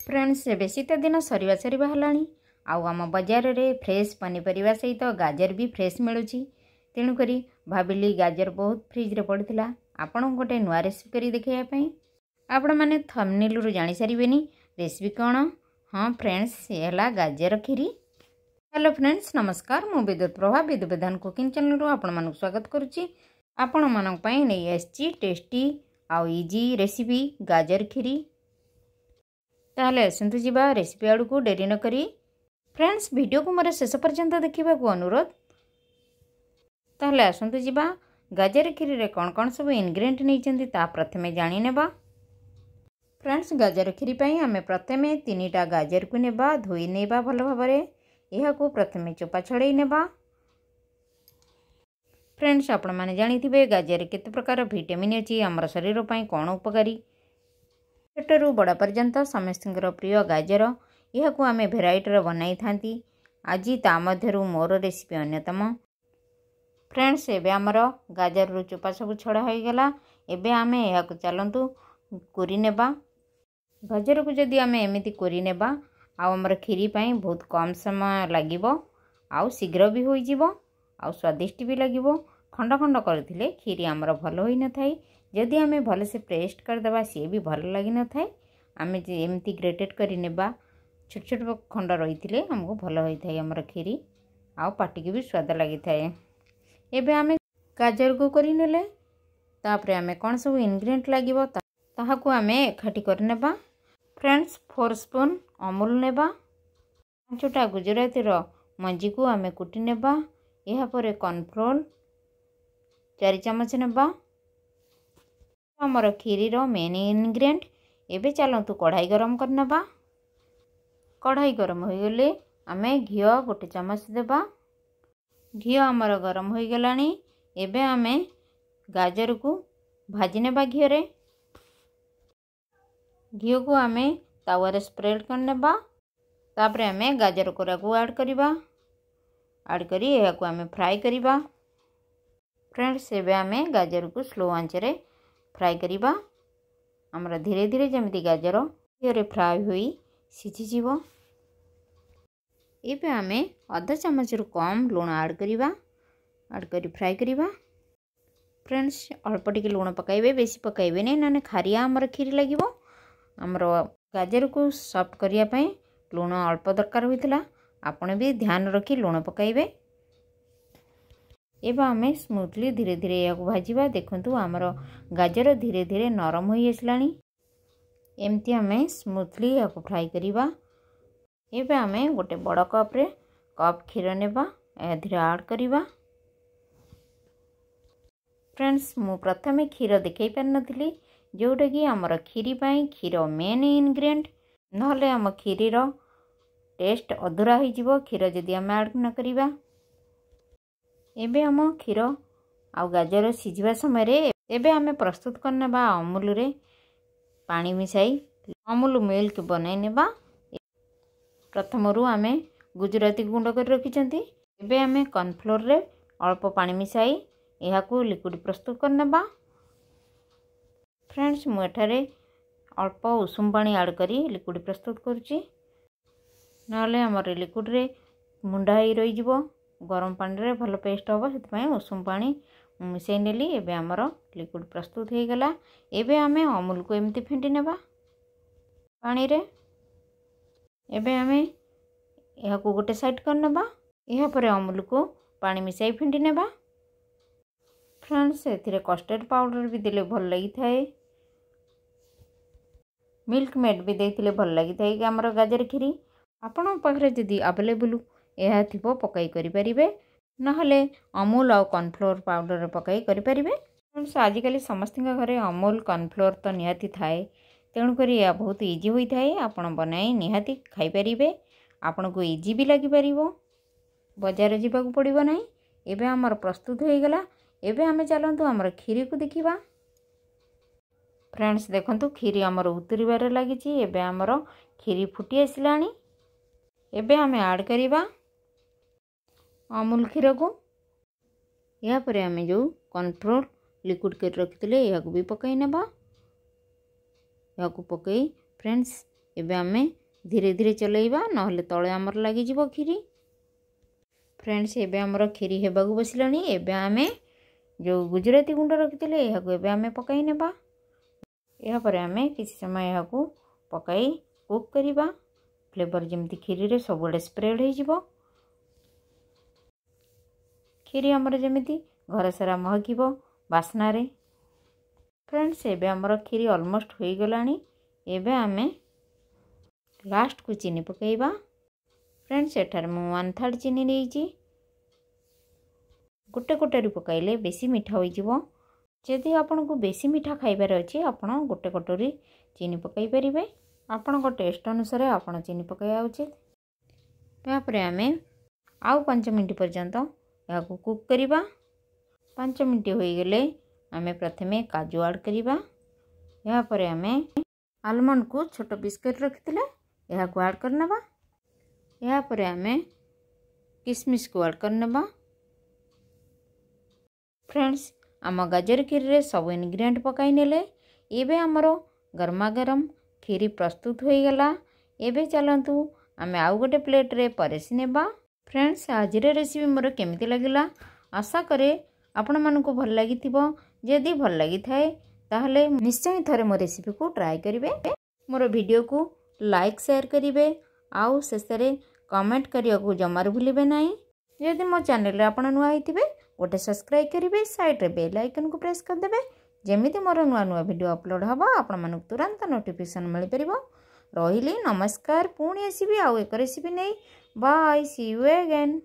Friends एबे शीत दिन सरिवा सरिवा हलाणी आउ आम बजार रे फ्रेश पनीपरिया सहित गाजर भी फ्रेश मिलूची। तेणुकरी भाविली गाजर बहुत फ्रिज रे पड़ता आपण गोटे नुआ रेसिपी करी देखाइबा आपण मैंने थंबनेल रु जानी सारिबेनी रेसिपी कौन। हाँ फ्रेंड्स ये है गाजर खीरी। हेलो फ्रेंड्स नमस्कार मु विद्युत प्रभा विद्युत विधान कुकिंग चैनल आपण मानक स्वागत करुच्ची। आपण मानक पई नै आछि टेस्टी आउ इजी रेसिपी गाजर खीरी। ताहले आसंतु जीवा रेसिपी आड़ को डेरी न करी फ्रेंड्स वीडियो को मोर शेष पर्यंत देखा अनुरोध। ताहले आसंतु जीवा गाजर खीरी रे कौन कौन सब इनग्रेडिएंट नहीं ता प्रथमे जानी नेबा। फ्रेंड्स गाजर खीरी पई आमे प्रथमे 3टा गाजर को नेबा धोई नेबा भल भाबरे। यहा को प्रथमे चोपा छड़े नेबा। फ्रेंड्स आपण माने जानिथिबे गाजर केते प्रकार विटामिन अछि हमर शरीर पई कोन उपकारी। छोटू बड़ा पर्यंत समस्तर प्रिय गाजर यह को आमे भेराइटर बनाई थांती। आज ता मध्यरु मोर रेसिपी अन्यतम। फ्रेंड्स एबे आमर गाजर रु चोपा सब छड़ा हो गला। एबे आमे यह को चलंतु कोरी नेबा। गाजर को जदि आमे एमिति कोरी नेबा आ हमर खीरी पई बहुत कम समय लागिवो आउ शीघ्र भी होई जिवो आउ स्वादिष्ट भी लागिवो। खंड खंड करथिले खीरी हमर भलो होई न थाई। जदि आमे भल से पेस्ट कर देबा सी भी भल लगी न थाए। आमे जे एमती ग्रेटेड करी नेबा छोट छोट खंड रही हमको भल होई थाए हमर खीरी आउ पाटी की भी स्वाद लगी थाए। एबे आमे गाजर को करी नेले तापरे आमे कोन सब इंग्रेडिएंट लागिवो ताहाको आमे एकाठी कर नेबा। फ्रेंड्स 4 स्पून अमूल नेबा। 5टा गुजराती रो मंजी को आमे कुटी नेबा। यहा परे कॉर्नफ्लोर 4 चम्मच नेबा। हमर खीरी रो मेन इनग्रेडिएंट। एबे चलंतु कढ़ाई गरम करनेबा। कढ़ाई गरम हो गले आमे घियो 1 चम्मच देबा। घियो हमर गरम हो गलानी। एबे आमे गाजर को भाजी नेबा घियो रे। घियो को आमे तावा रे स्प्रेड करनेबा। तापरे आमे गाजर कोरा को ऐड करिबा। ऐड करी एहा को आमे फ्राई करिबा। फ्रेंड्स एबे आमे गाजर को स्लो आंच रे फ्राई करिबा। हमरा धीरे धीरे जमती गाजर घियो फ्राई होई सिझी जीवो। एबे आमे आधा चम्मच रु कम लूण ऐड करिबा। ऐड करी फ्राई करिबा। फ्रेंड्स अल्प टिके लूण पकाइबे बेसी पकाइबे नै नने खारिया हमर खीरी लागिवो। हमर गाजर को सॉफ्ट करिया पई लूण अल्प दरकार होइतला। आपण भी ध्यान रखी लूण पकाइबे। एबा आमे स्मूथली धीरे धीरे या को भाजीबा। देखंतु हमर गाजर धीरे धीरे नरम होई आसलानी। एमती आमे स्मूथली या को फ्राई करिबा। एबे आमे गोटे बड़ कप रे कप खीर नेबा ए धीरे ऐड करिबा। फ्रेंड्स मु प्रथमे खीर देखै पार नथिली जोटा कि हमर खीरी पई खीर मेन इनग्रेडिएंट नहले हम खीरी रो टेस्ट अधूरा होई जिवो खीर जदि हम ऐड न करिबा। एबे हम खीर आ गाजर सिझिबा समय रे एबे आमे प्रस्तुत करनेबा अमूल रे पानी मिसाई अमूल मिल्क बनाई नेबा। प्रथमरु आमे गुजराती गुंड कर रखिचंती। एबे आमे कॉर्नफ्लोर रे अल्प पानी मिसाई एहा को लिक्विड प्रस्तुत करनेबा। फ्रेंड्स मु एठारे अल्प उषुम पानी ऐड करी लिक्विड प्रस्तुत करूची नले हमर लिक्विड रे मुंडा ही रही जिवो। गरम पानी रे भल पेस्ट होबो सेतपई उषुम पानी मिसई नेली। एबे हमर लिक्विड प्रस्तुत हो गला। एबे आमे अमूल को एमती फेंटी नेबा पानी रे। एबे आमे एहा को गोटे साइड कर नेबा। एहा परे अमूल को पानी मिसाई फेंटी नेबा। फ्रेंड्स एथिरे कस्टर्ड पाउडर भी देले भल लगी थाए। मिल्क मेड भी देथिले भल लगी थाए कि हमर गाजर खीरी। आपण पाखरे जदि अवेलेबल एहा थिबो पकाई करि परिबे नहले अमूल और कॉर्नफ्लोर पाउडर पकाई करि परिबे। फ्रेंड्स आजिकली समस्त घरे अमूल कॉर्नफ्लोर तो निहाती थाए। तेणु करी या बहुत इजी होई थाए। आपण बनाई निहाती खाई परिबे। आपण को इजी भी लगी परिबो। बाजार जीवा को पड़िबो नाही। एबे हमर प्रस्तुत हो गला। एबे आमे चलंतु हमर खीरी को देखिबा। फ्रेंड्स देखंतु खीरी हमर उतरिबारे लागिची। एबे हमर खीरी फुटी आसिलानी। एबे आमे ऐड करिबा अमूल खीर को। या परे आमे जो कॉर्नफ्लोर लिक्विड कर रखितले या को भी पकाई नेबा। या को पकई फ्रेंड्स एबे आमे धीरे धीरे चलैबा नहले तले आमर लागि जिवो खीरी। फ्रेंड्स एबे आमर खीरी हेबागु बसिलानी। एबे आमे जो गुजराती गुंड रखिथिले एहाकु एबे आमे पकाई नेबा। एहा परे आमे किछि समय एहाकु पकाई कुक करिबा। फ्लेवर जेमती खीरी रे सबुडे स्प्रेड हो जिवो। खीरी आमर जेमती घर सारा महकिबो बास्ना रे। फ्रेंड्स एबे आमर खीरी ऑलमोस्ट हो गलानी। एबे आमे लास्ट को चीनी पकाइबा। फ्रेंड्स एठार मु 1/3 चीनी लेइची। गोटे कटोरी पकाइले बेसी मीठा हो जिवो। यदि आपन को बेसी मीठा खाइबार अछि आपन गोटे कटोरी चीनी पकाई परिबे। आपन को टेस्ट अनुसार आपन चीनी पकाया उचित। या परे आमे आउ 5 मिनिट पर्यंत याकू कुक करिबा। 5 मिनिट होई गेले आमे प्रथमे काजू ऐड करिबा। या परे आमे आलमंड को छोट पीस कर रखिथिले याकू ऐड करनबा। या परे आमे किशमिश को ऐड करनबा। फ्रेंड्स आम गाजर खीरी रे सब इनग्रेडिएंट पकाई नेले। एबे हमरो गरमा गरम खीरी प्रस्तुत हो गला। एबे चलंतु आमे आउ गोटे प्लेट रे परेसी नेबा। फ्रेंड्स आज रे रेसिपी मोर केमिति लागिला आशा करे आपण मानको भल लागिथिबो। यदि भल लागि थाए ताहले निश्चय थरे मो रेसिपी को ट्राई करिवे। मोर वीडियो को लाइक शेयर करिवे आउ शेषरे कमेंट करिया को जमार भूलिबे नाही। यदि मो चैनल रे आपण नुआ हिथिबे गोटे सब्सक्राइब करिवे। साइड रे बेल आइकन को प्रेस कर देबे। जेमिति मोर नुआ नुआ वीडियो अपलोड हबा आपण मानको तुरंत नोटिफिकेशन मिल परिबो। रहिली नमस्कार। पुणी आसीबी आउ एक रेसिपी नै। Bye see you again.